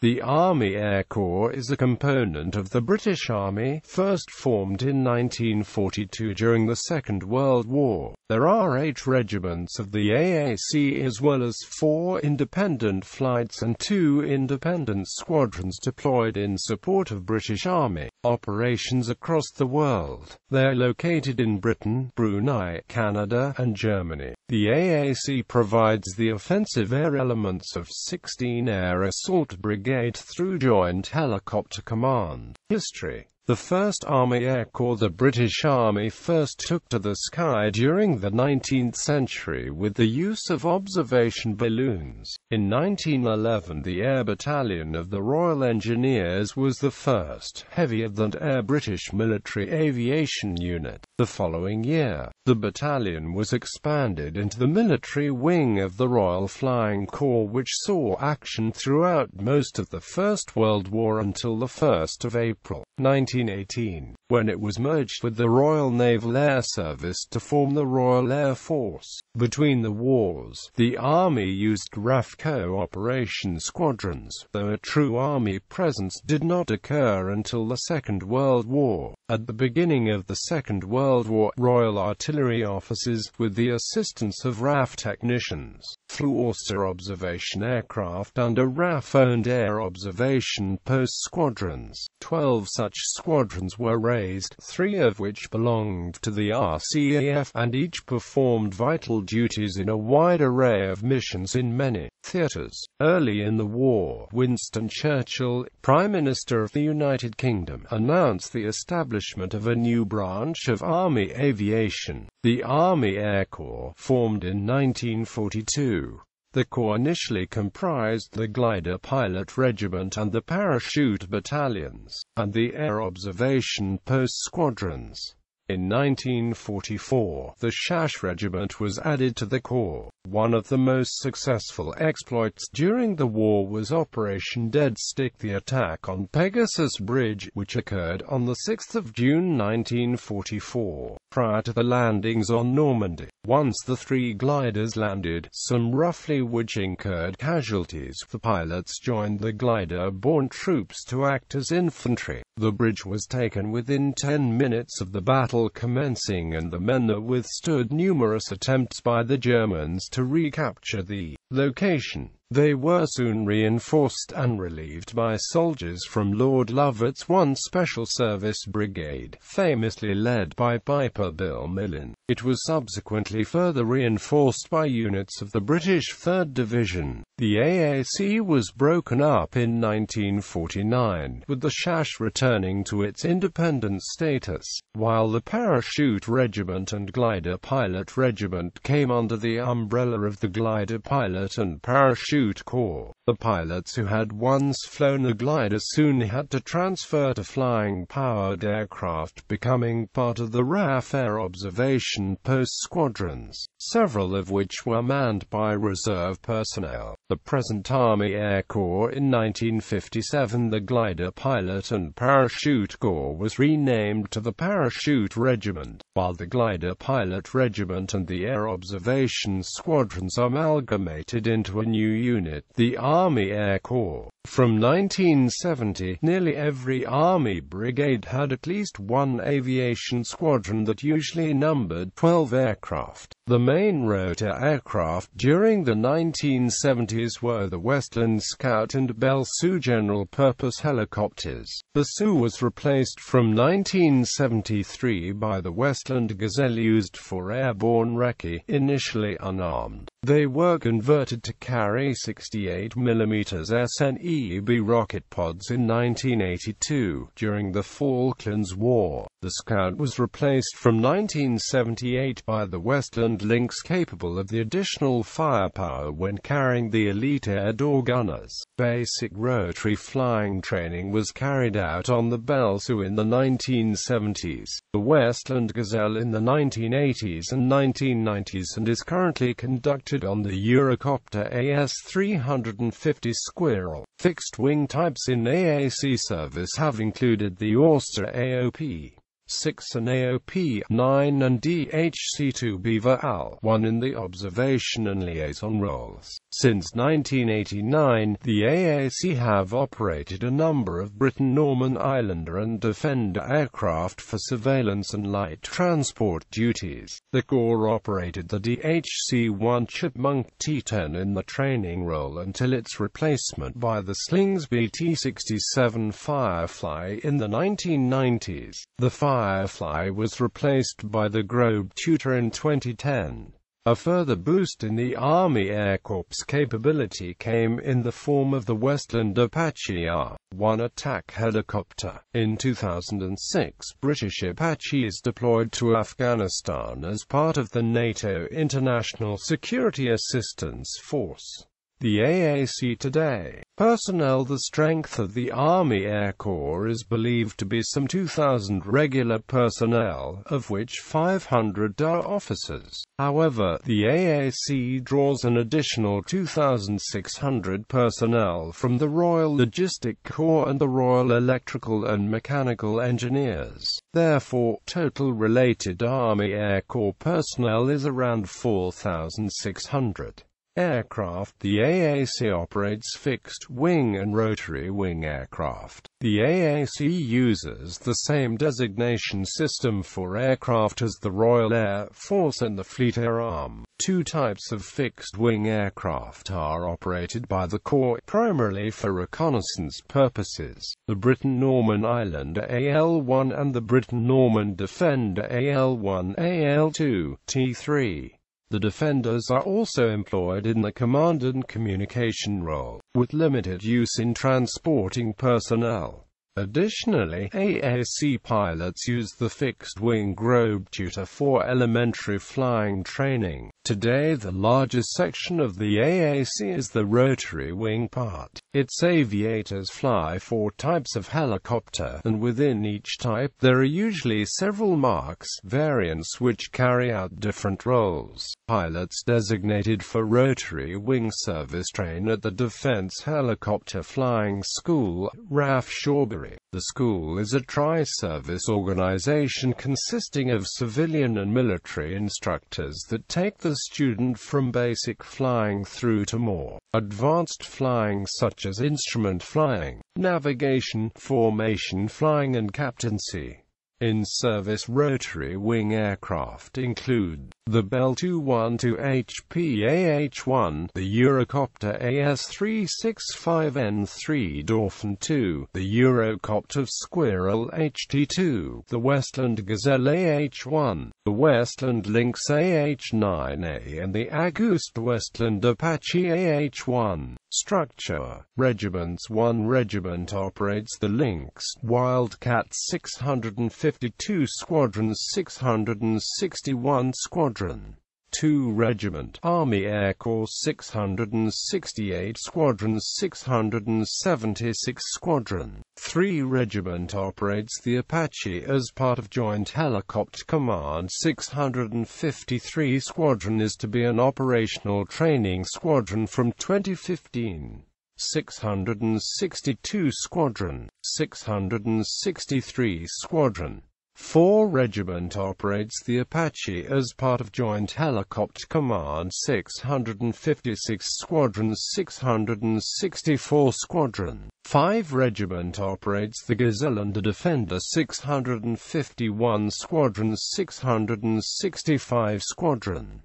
The Army Air Corps is a component of the British Army, first formed in 1942 during the Second World War. There are 8 regiments of the AAC as well as 4 independent flights and 2 independent squadrons deployed in support of British Army operations across the world. They are located in Britain, Brunei, Canada, and Germany. The AAC provides the offensive air elements of 16 Air Assault Brigade through Joint Helicopter Command. History. The 1st Army Air Corps. The British Army first took to the sky during the 19th century with the use of observation balloons. In 1911, the Air Battalion of the Royal Engineers was the first heavier-than-air British military aviation unit. The following year, the battalion was expanded into the military wing of the Royal Flying Corps, which saw action throughout most of the First World War until the 1st of April 1918, when it was merged with the Royal Naval Air Service to form the Royal Air Force. Between the wars, the Army used RAF cooperation squadrons, though a true Army presence did not occur until the Second World War. At the beginning of the Second World War, Royal Artillery officers, with the assistance of RAF technicians, flew Oyster observation aircraft under RAF-owned air observation post squadrons. 12 such squadrons were raised, 3 of which belonged to the RCAF, and each performed vital duties in a wide array of missions in many theaters. Early in the war, Winston Churchill, Prime Minister of the United Kingdom, announced the establishment of a new branch of Army aviation, the Army Air Corps, formed in 1942. The Corps initially comprised the Glider Pilot Regiment and the Parachute Battalions, and the Air Observation Post Squadrons. In 1944, the Shash Regiment was added to the Corps. One of the most successful exploits during the war was Operation Dead Stick, the attack on Pegasus Bridge, which occurred on 6 June 1944, prior to the landings on Normandy. Once the 3 gliders landed, some roughly which incurred casualties, the pilots joined the glider-borne troops to act as infantry. The bridge was taken within 10 minutes of the battle commencing, and the men that withstood numerous attempts by the Germans to recapture the location. They were soon reinforced and relieved by soldiers from Lord Lovat's 1 Special Service Brigade, famously led by Piper Bill Millin. It was subsequently further reinforced by units of the British 3rd Division. The AAC was broken up in 1949, with the Shash returning to its independent status, while the Parachute Regiment and Glider Pilot Regiment came under the umbrella of the Glider Pilot and Parachute Corps. The pilots who had once flown the glider soon had to transfer to flying-powered aircraft, becoming part of the RAF Air Observation Post Squadrons, several of which were manned by reserve personnel. The present Army Air Corps. In 1957, the Glider Pilot and Parachute Corps was renamed to the Parachute Regiment, while the Glider Pilot Regiment and the Air Observation Squadrons amalgamated into a new unit, the Army Air Corps. From 1970, nearly every Army brigade had at least one aviation squadron that usually numbered 12 aircraft. The main rotor aircraft during the 1970s were the Westland Scout and Bell Sioux general-purpose helicopters. The Sioux was replaced from 1973 by the Westland Gazelle, used for airborne recce, initially unarmed. They were converted to carry 68mm SNEB rocket pods in 1982, during the Falklands War. The Scout was replaced from 1978 by the Westland Lynx, capable of the additional firepower when carrying the elite air door gunners. Basic rotary flying training was carried out on the Bell Sioux in the 1970s, the Westland Gazelle in the 1980s and 1990s, and is currently conducted on the Eurocopter AS-350 Squirrel. Fixed-wing types in AAC service have included the Oyster AOP, 6 and AOP-9 and DHC-2 Beaver Al-1 in the observation and liaison roles. Since 1989, the AAC have operated a number of Britten-Norman Islander and Defender aircraft for surveillance and light transport duties. The Corps operated the DHC-1 Chipmunk T-10 in the training role until its replacement by the Slingsby T-67 Firefly in the 1990s. The Firefly was replaced by the Globe Tutor in 2010. A further boost in the Army Air Corps' capability came in the form of the Westland Apache R-1 attack helicopter. In 2006, British Apaches deployed to Afghanistan as part of the NATO International Security Assistance Force. The AAC today. Personnel. The strength of the Army Air Corps is believed to be some 2,000 regular personnel, of which 500 are officers. However, the AAC draws an additional 2,600 personnel from the Royal Logistic Corps and the Royal Electrical and Mechanical Engineers. Therefore, total related Army Air Corps personnel is around 4,600. Aircraft. The AAC operates fixed-wing and rotary-wing aircraft. The AAC uses the same designation system for aircraft as the Royal Air Force and the Fleet Air Arm. Two types of fixed-wing aircraft are operated by the Corps, primarily for reconnaissance purposes: the Britten-Norman Islander AL-1 and the Britten-Norman Defender AL-1, AL-2, T-3. The Defenders are also employed in the command and communication role, with limited use in transporting personnel. Additionally, AAC pilots use the fixed-wing Globe Tutor for elementary flying training. Today, the largest section of the AAC is the rotary wing part. Its aviators fly 4 types of helicopter, and within each type, there are usually several marks, variants which carry out different roles. Pilots designated for rotary wing service train at the Defense Helicopter Flying School, RAF Shawbury. The school is a tri-service organization consisting of civilian and military instructors that take the student from basic flying through to more advanced flying such as instrument flying, navigation, formation flying and captaincy. In-service rotary wing aircraft include the Bell 212 HPAH-1, the Eurocopter AS-365N3 Dolphin 2, the Eurocopter Squirrel HT-2, the Westland Gazelle AH-1, the Westland Lynx AH-9A and the Auguste Westland Apache AH-1. Structure. Regiments. 1 regiment operates the Lynx, Wildcat 652 Squadrons 661 Squadron. 2 Regiment. Army Air Corps 668 Squadrons 676 Squadron. 3 Regiment operates the Apache as part of Joint Helicopter Command 653 Squadron is to be an operational training squadron from 2015. 662 Squadron. 663 Squadron. 4 Regiment operates the Apache as part of Joint Helicopter Command 656 Squadrons 664 Squadron. 5 Regiment operates the Gazelle and the Defender 651 Squadrons 665 Squadron.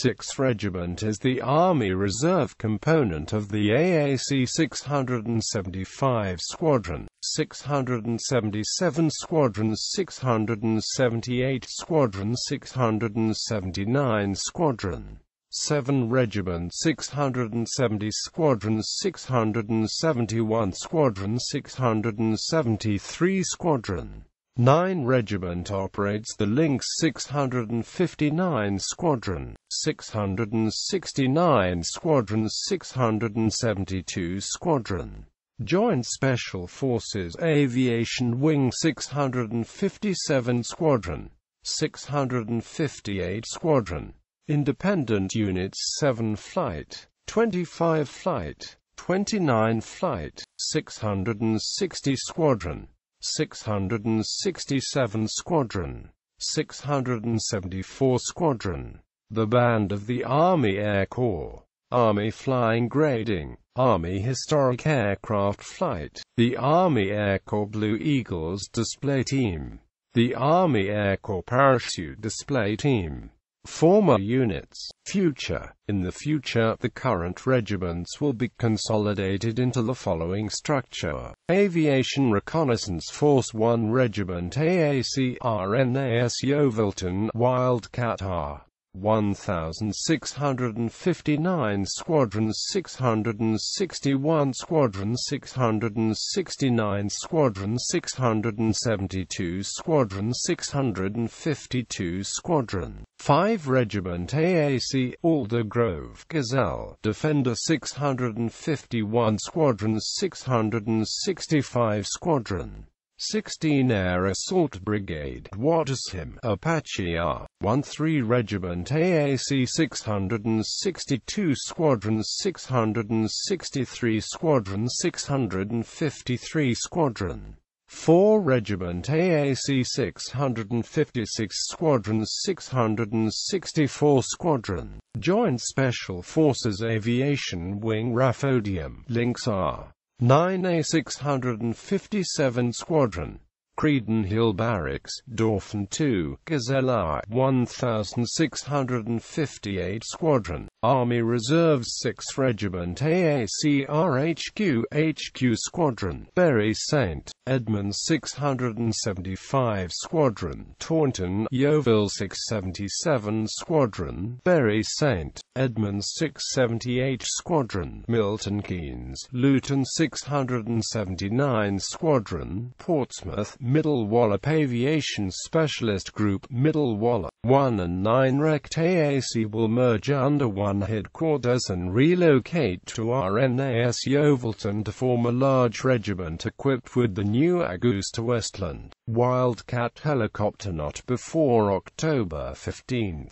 6th Regiment is the Army Reserve component of the AAC 675 Squadron, 677 Squadrons 678 Squadron 679 Squadron. 7 Regiment 670 Squadrons 671 Squadron 673 Squadron. 9 Regiment operates the Lynx 659 Squadron, 669 Squadron 672 Squadron. Joint Special Forces Aviation Wing 657 Squadron, 658 Squadron. Independent Units 7 Flight, 25 Flight, 29 Flight, 660 Squadron. 667 Squadron, 674 Squadron. The Band of the Army Air Corps, Army Flying Grading, Army Historic Aircraft Flight, the Army Air Corps Blue Eagles Display Team, the Army Air Corps Parachute Display Team. Former units. Future. In the future, the current regiments will be consolidated into the following structure: Aviation Reconnaissance Force 1 Regiment AAC RNAS Yeovilton Wildcat R. 1659 Squadron 661 Squadron 669 Squadron 672 Squadron 652 Squadron 5 Regiment AAC Alder Grove Gazelle Defender 651 Squadron 665 Squadron 16 Air Assault Brigade Wattersham Apache R.13 Regiment AAC 662 Squadron 663 Squadron 653 Squadron 4 Regiment AAC 656 Squadron 664 Squadron Joint Special Forces Aviation Wing Rafodium Lynx R. 9A 657 Squadron, Creedon Hill Barracks, Dauphin 2, Gazelle R. 1658 Squadron, Army Reserves 6th Regiment AAC RHQ HQ Squadron, Bury St. Edmunds 675 Squadron, Taunton, Yeovil 677 Squadron, Bury St. Edmunds 678 Squadron, Milton Keynes, Luton 679 Squadron, Portsmouth, Middle Wallop Aviation Specialist Group, Middle Wallop. 1 and 9 Rect AAC will merge under one headquarters and relocate to RNAS Yeovilton to form a large regiment equipped with the new Augusta Westland Wildcat helicopter not before October 15.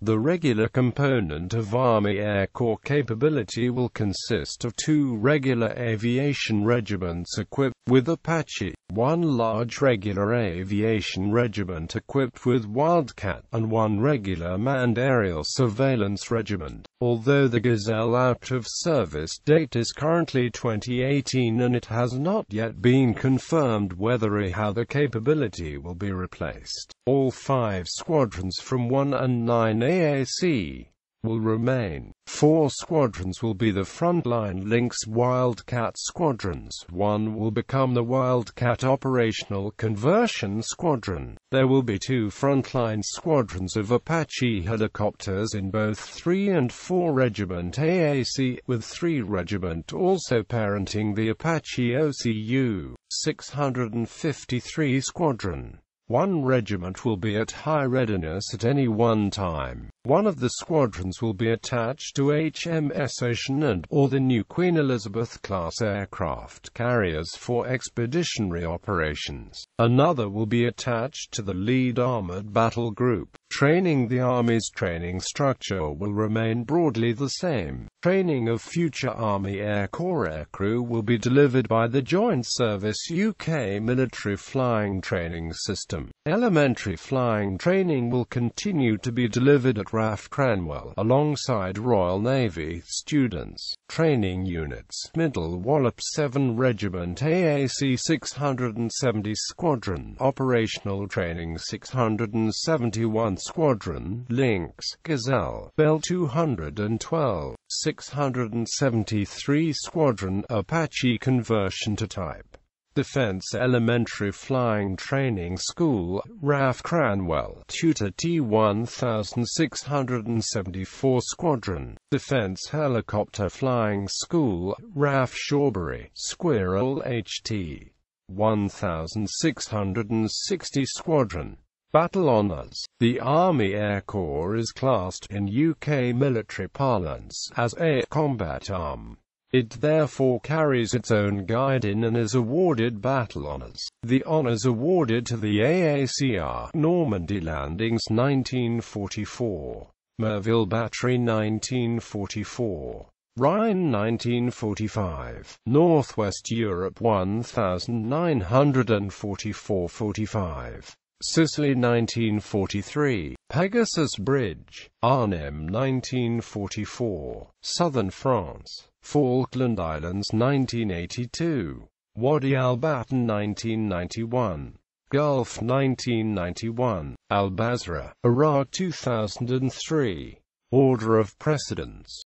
The regular component of Army Air Corps capability will consist of 2 regular aviation regiments equipped with Apache, 1 large regular aviation regiment equipped with Wildcat, and 1 regular manned aerial surveillance regiment. Although the Gazelle out-of-service date is currently 2018 and it has not yet been confirmed whether or how the capability will be replaced, all 5 squadrons from 1 and 9 AAC will remain. 4 squadrons will be the frontline Lynx Wildcat squadrons. 1 will become the Wildcat Operational Conversion Squadron. There will be 2 frontline squadrons of Apache helicopters in both 3 and 4 Regiment AAC, with 3 Regiment also parenting the Apache OCU. 653 Squadron. 1 regiment will be at high readiness at any one time. One of the squadrons will be attached to HMS Ocean and/or the new Queen Elizabeth-class aircraft carriers for expeditionary operations. Another will be attached to the lead armored battle group. Training. The Army's training structure will remain broadly the same. Training of future Army Air Corps aircrew will be delivered by the Joint Service UK Military Flying Training System. Elementary flying training will continue to be delivered at RAF Cranwell, alongside Royal Navy students. Training units. Middle Wallop 7 Regiment AAC 670 Squadron. Operational Training 671 Squadron. Lynx, Gazelle, Bell 212, 673 Squadron. Apache Conversion to Type. Defense Elementary Flying Training School, RAF Cranwell, Tutor T1674 Squadron. Defense Helicopter Flying School, RAF Shawbury, Squirrel HT 1660 Squadron. Battle Honours. The Army Air Corps is classed, in UK military parlance, as a combat arm. It therefore carries its own guidon and is awarded battle honours. The honours awarded to the AAC are: Normandy Landings 1944, Merville Battery 1944, Rhine 1945, Northwest Europe 1944-45, Sicily 1943, Pegasus Bridge, Arnhem 1944, Southern France, Falkland Islands 1982, Wadi al-Baton 1991, Gulf 1991, Al-Basra, Iraq 2003. Order of precedence.